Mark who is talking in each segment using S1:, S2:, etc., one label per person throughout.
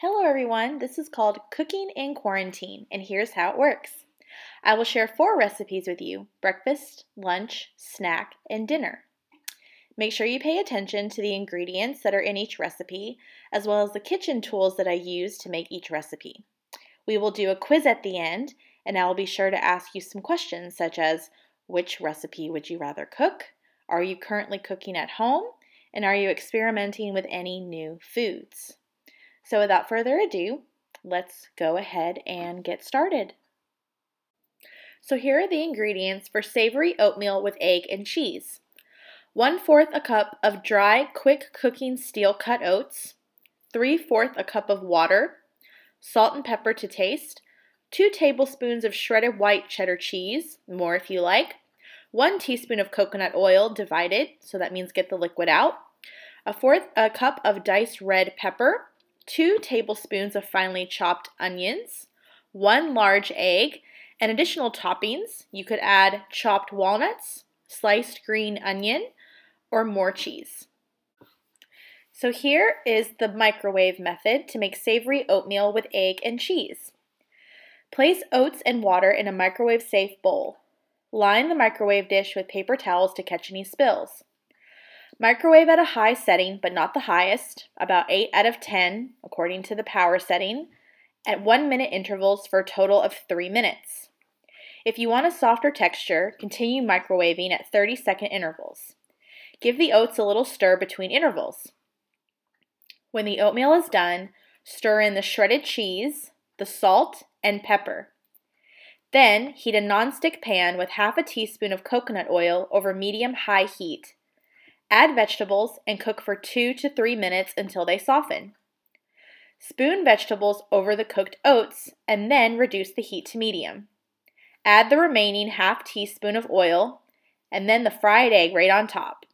S1: Hello everyone, this is called Cooking in Quarantine, and here's how it works. I will share 4 recipes with you: breakfast, lunch, snack, and dinner. Make sure you pay attention to the ingredients that are in each recipe, as well as the kitchen tools that I use to make each recipe. We will do a quiz at the end, and I will be sure to ask you some questions such as, which recipe would you rather cook? Are you currently cooking at home? And are you experimenting with any new foods? So without further ado, let's go ahead and get started. So here are the ingredients for savory oatmeal with egg and cheese. 1/4 a cup of dry, quick cooking steel cut oats, 3/4 a cup of water, salt and pepper to taste, 2 tablespoons of shredded white cheddar cheese, more if you like, 1 teaspoon of coconut oil divided, so that means get the liquid out, 1/4 a cup of diced red pepper, 2 tablespoons of finely chopped onions, 1 large egg, and additional toppings. You could add chopped walnuts, sliced green onion, or more cheese. So here is the microwave method to make savory oatmeal with egg and cheese. Place oats and water in a microwave-safe bowl. Line the microwave dish with paper towels to catch any spills. Microwave at a high setting, but not the highest, about 8 out of 10, according to the power setting, at 1-minute intervals for a total of 3 minutes. If you want a softer texture, continue microwaving at 30-second intervals. Give the oats a little stir between intervals. When the oatmeal is done, stir in the shredded cheese, the salt, and pepper. Then, heat a nonstick pan with half a teaspoon of coconut oil over medium-high heat. Add vegetables and cook for 2 to 3 minutes until they soften. Spoon vegetables over the cooked oats and then reduce the heat to medium. Add the remaining half teaspoon of oil and then the fried egg right on top.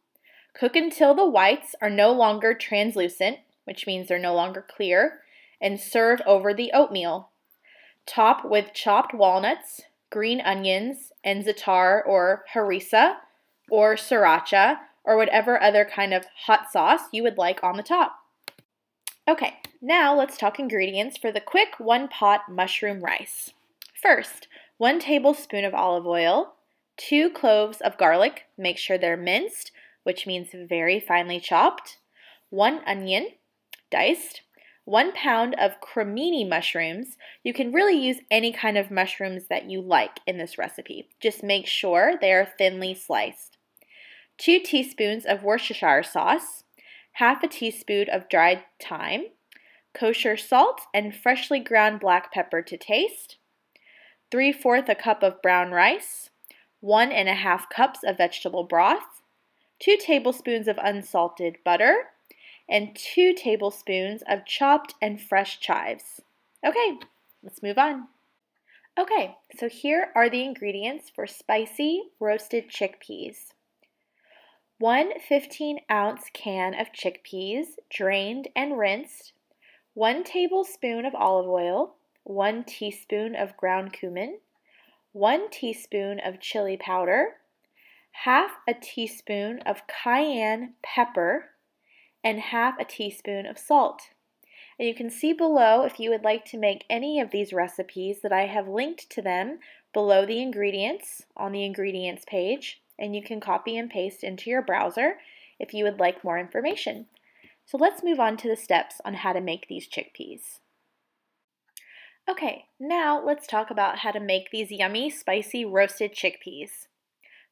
S1: Cook until the whites are no longer translucent, which means they're no longer clear, and serve over the oatmeal. Top with chopped walnuts, green onions, and za'atar or harissa or sriracha, or whatever other kind of hot sauce you would like on the top. Okay, now let's talk ingredients for the quick 1-pot mushroom rice. First, 1 tablespoon of olive oil, 2 cloves of garlic, make sure they're minced, which means very finely chopped, 1 onion, diced, 1 pound of cremini mushrooms. You can really use any kind of mushrooms that you like in this recipe. Just make sure they are thinly sliced. 2 teaspoons of Worcestershire sauce, half a teaspoon of dried thyme, kosher salt and freshly ground black pepper to taste, 3/4 a cup of brown rice, 1½ cups of vegetable broth, 2 tablespoons of unsalted butter, and 2 tablespoons of chopped and fresh chives. Okay, let's move on. Okay, so here are the ingredients for spicy roasted chickpeas. 1 15-ounce can of chickpeas, drained and rinsed, 1 tablespoon of olive oil, 1 teaspoon of ground cumin, 1 teaspoon of chili powder, half a teaspoon of cayenne pepper, and half a teaspoon of salt. And you can see below if you would like to make any of these recipes that I have linked to them below the ingredients on the ingredients page. And you can copy and paste into your browser if you would like more information. So let's move on to the steps on how to make these chickpeas. Okay, now let's talk about how to make these yummy, spicy roasted chickpeas.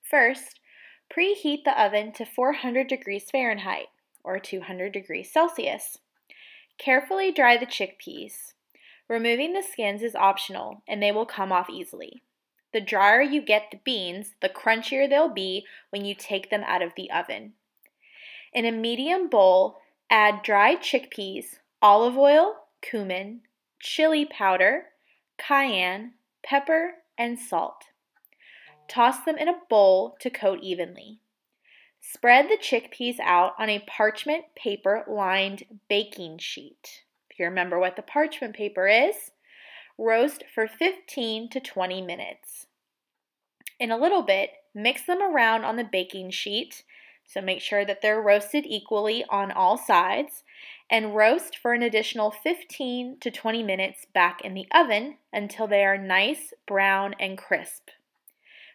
S1: First, preheat the oven to 400 degrees Fahrenheit or 200 degrees Celsius. Carefully dry the chickpeas. Removing the skins is optional and they will come off easily. The drier you get the beans, the crunchier they'll be when you take them out of the oven. In a medium bowl, add dried chickpeas, olive oil, cumin, chili powder, cayenne, pepper, and salt. Toss them in a bowl to coat evenly. Spread the chickpeas out on a parchment paper lined baking sheet. If you remember what the parchment paper is, roast for 15 to 20 minutes. In a little bit, mix them around on the baking sheet, so make sure that they're roasted equally on all sides, and roast for an additional 15 to 20 minutes back in the oven until they are nice, brown, and crisp.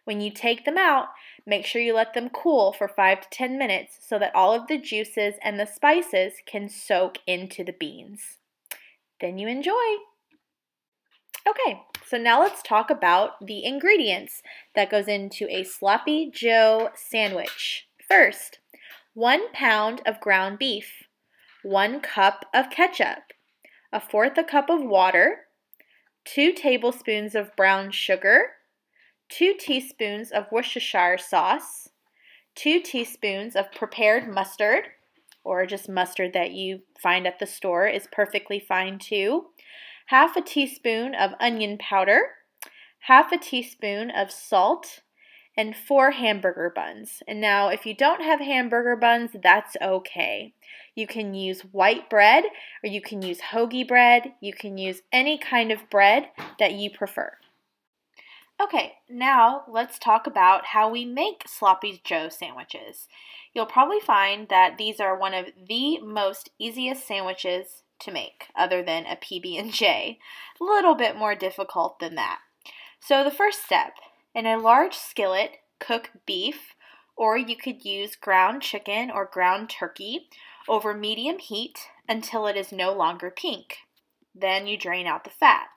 S1: When you take them out, make sure you let them cool for 5 to 10 minutes so that all of the juices and the spices can soak into the beans. Then you enjoy. Okay, so now let's talk about the ingredients that goes into a Sloppy Joe sandwich. First, 1 pound of ground beef, 1 cup of ketchup, 1/4 cup of water, 2 tablespoons of brown sugar, 2 teaspoons of Worcestershire sauce, 2 teaspoons of prepared mustard, or just mustard that you find at the store is perfectly fine too, 1/2 teaspoon of onion powder, 1/2 teaspoon of salt, and 4 hamburger buns. And now, if you don't have hamburger buns, that's okay. You can use white bread, or you can use hoagie bread. You can use any kind of bread that you prefer. Okay, now let's talk about how we make Sloppy Joe sandwiches. You'll probably find that these are one of the most easiest sandwiches to make, other than a PB&J. A little bit more difficult than that. So the first step, in a large skillet, cook beef, or you could use ground chicken or ground turkey over medium heat until it is no longer pink. Then you drain out the fat.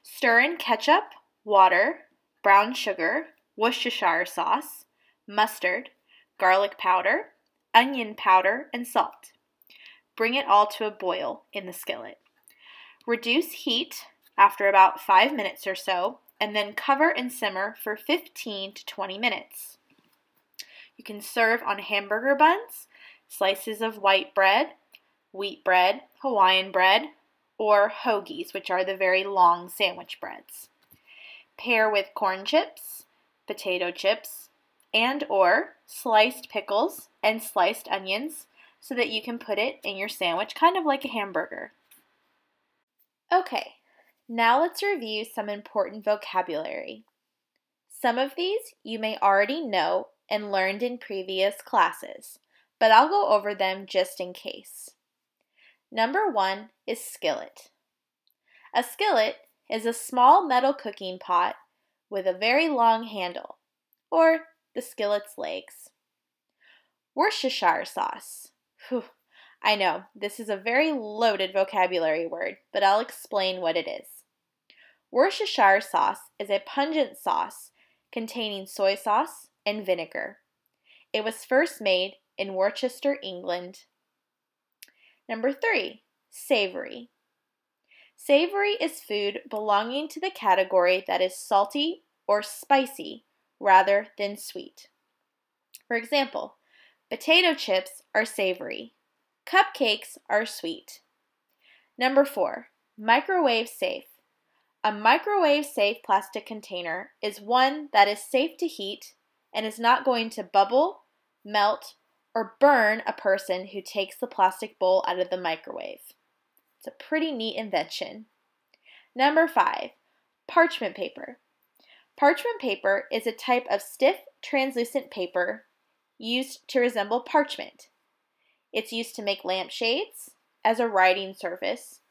S1: Stir in ketchup, water, brown sugar, Worcestershire sauce, mustard, garlic powder, onion powder, and salt. Bring it all to a boil in the skillet. Reduce heat after about 5 minutes or so, and then cover and simmer for 15 to 20 minutes. You can serve on hamburger buns, slices of white bread, wheat bread, Hawaiian bread, or hoagies, which are the very long sandwich breads. Pair with corn chips, potato chips, and or sliced pickles and sliced onions so that you can put it in your sandwich, kind of like a hamburger. Okay, now let's review some important vocabulary. Some of these you may already know and learned in previous classes, but I'll go over them just in case. Number 1 is skillet. A skillet is a small metal cooking pot with a very long handle, or the skillet's legs. Worcestershire sauce. Whew, I know, this is a very loaded vocabulary word, but I'll explain what it is. Worcestershire sauce is a pungent sauce containing soy sauce and vinegar. It was first made in Worcester, England. Number 3, savory. Savory is food belonging to the category that is salty or spicy rather than sweet. For example, potato chips are savory. Cupcakes are sweet. Number 4, microwave safe. A microwave safe plastic container is one that is safe to heat and is not going to bubble, melt, or burn a person who takes the plastic bowl out of the microwave. It's a pretty neat invention. Number 5, parchment paper. Parchment paper is a type of stiff, translucent paper used to resemble parchment. It's used to make lampshades, as a writing surface,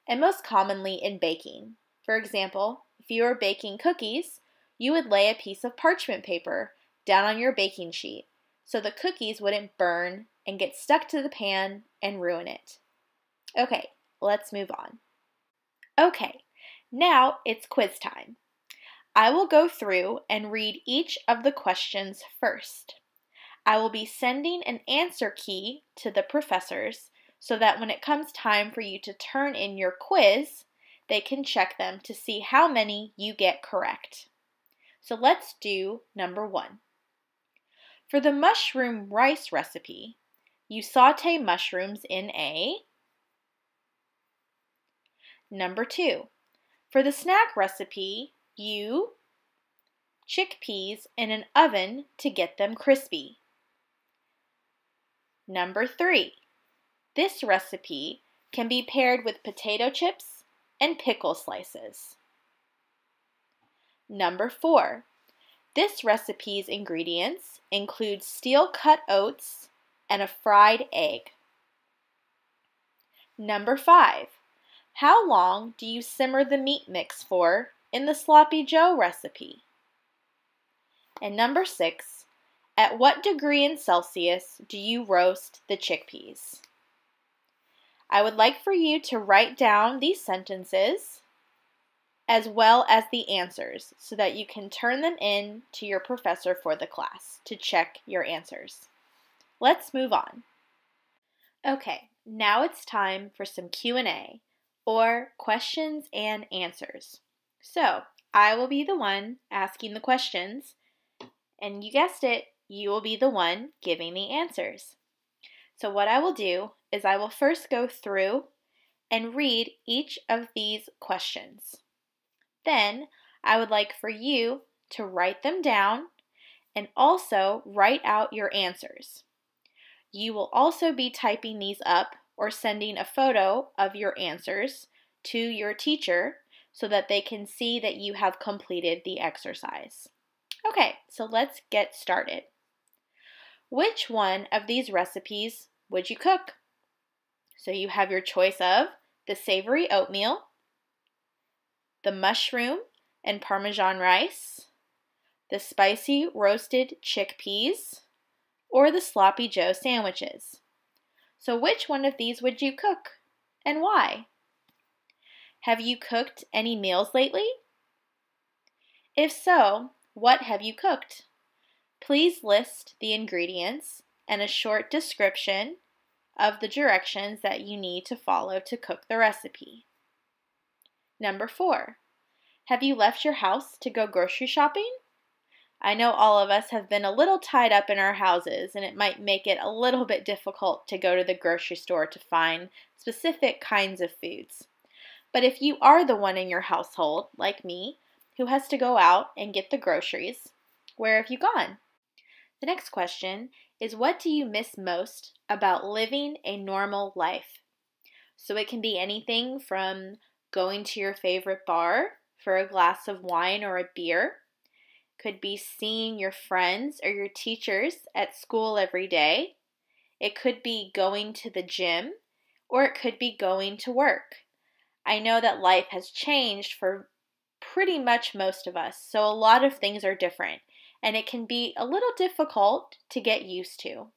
S1: and most commonly in baking. For example, if you are baking cookies, you would lay a piece of parchment paper down on your baking sheet so the cookies wouldn't burn and get stuck to the pan and ruin it. Okay, let's move on. Okay, now it's quiz time. I will go through and read each of the questions first. I will be sending an answer key to the professors so that when it comes time for you to turn in your quiz, they can check them to see how many you get correct. So let's do number 1. For the mushroom rice recipe, you saute mushrooms in a... Number 2. For the snack recipe, you chickpeas in an oven to get them crispy. Number 3. This recipe can be paired with potato chips and pickle slices. Number 4. This recipe's ingredients include steel-cut oats and a fried egg. Number 5. How long do you simmer the meat mix for in the Sloppy Joe recipe? And number 6. At what degree in Celsius do you roast the chickpeas? I would like for you to write down these sentences as well as the answers so that you can turn them in to your professor for the class to check your answers. Let's move on. Okay, now it's time for some Q&A, or questions and answers. So, I will be the one asking the questions, and you guessed it, you will be the one giving the answers. So what I will do is I will first go through and read each of these questions. Then I would like for you to write them down and also write out your answers. You will also be typing these up or sending a photo of your answers to your teacher so that they can see that you have completed the exercise. Okay, so let's get started. Which one of these recipes would you cook? So you have your choice of the savory oatmeal, the mushroom and Parmesan rice, the spicy roasted chickpeas, or the Sloppy Joe sandwiches. So which one of these would you cook and why? Have you cooked any meals lately? If so, what have you cooked? Please list the ingredients and a short description of the directions that you need to follow to cook the recipe. Number 4, have you left your house to go grocery shopping? I know all of us have been a little tied up in our houses, and it might make it a little bit difficult to go to the grocery store to find specific kinds of foods. But if you are the one in your household, like me, who has to go out and get the groceries, where have you gone? The next question is, what do you miss most about living a normal life? So it can be anything from going to your favorite bar for a glass of wine or a beer. Could be seeing your friends or your teachers at school every day. It could be going to the gym, or it could be going to work. I know that life has changed for pretty much most of us, so a lot of things are different, and it can be a little difficult to get used to.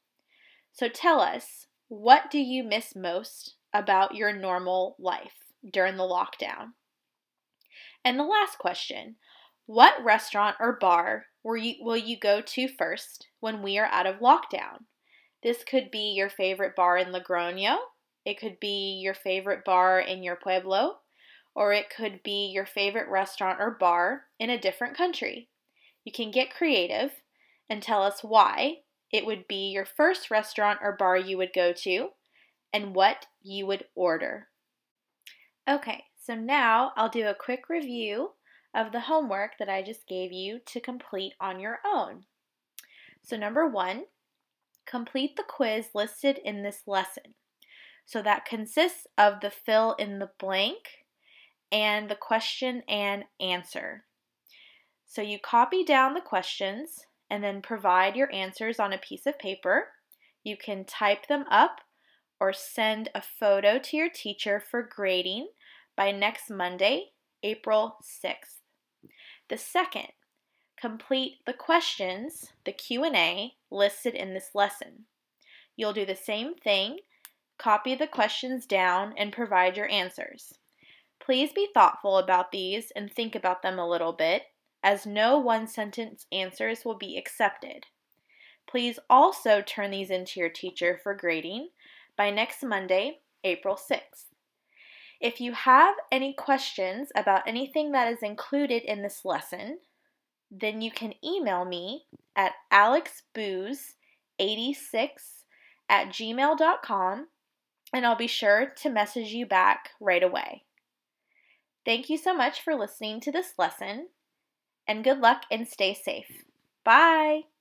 S1: So tell us, what do you miss most about your normal life during the lockdown? And the last question, what restaurant or bar will you go to first when we are out of lockdown? This could be your favorite bar in Logroño, it could be your favorite bar in your pueblo, or it could be your favorite restaurant or bar in a different country. You can get creative and tell us why it would be your first restaurant or bar you would go to and what you would order. Okay, so now I'll do a quick review of the homework that I just gave you to complete on your own. So number 1, complete the quiz listed in this lesson. So that consists of the fill in the blank and the question and answer. So you copy down the questions and then provide your answers on a piece of paper. You can type them up or send a photo to your teacher for grading by next Monday, April 6th. The second, complete the questions, the Q&A, listed in this lesson. You'll do the same thing, copy the questions down, and provide your answers. Please be thoughtful about these and think about them a little bit, as no one-sentence answers will be accepted. Please also turn these into your teacher for grading by next Monday, April 6th. If you have any questions about anything that is included in this lesson, then you can email me at alexbooz86@gmail.com, and I'll be sure to message you back right away. Thank you so much for listening to this lesson, and good luck and stay safe. Bye!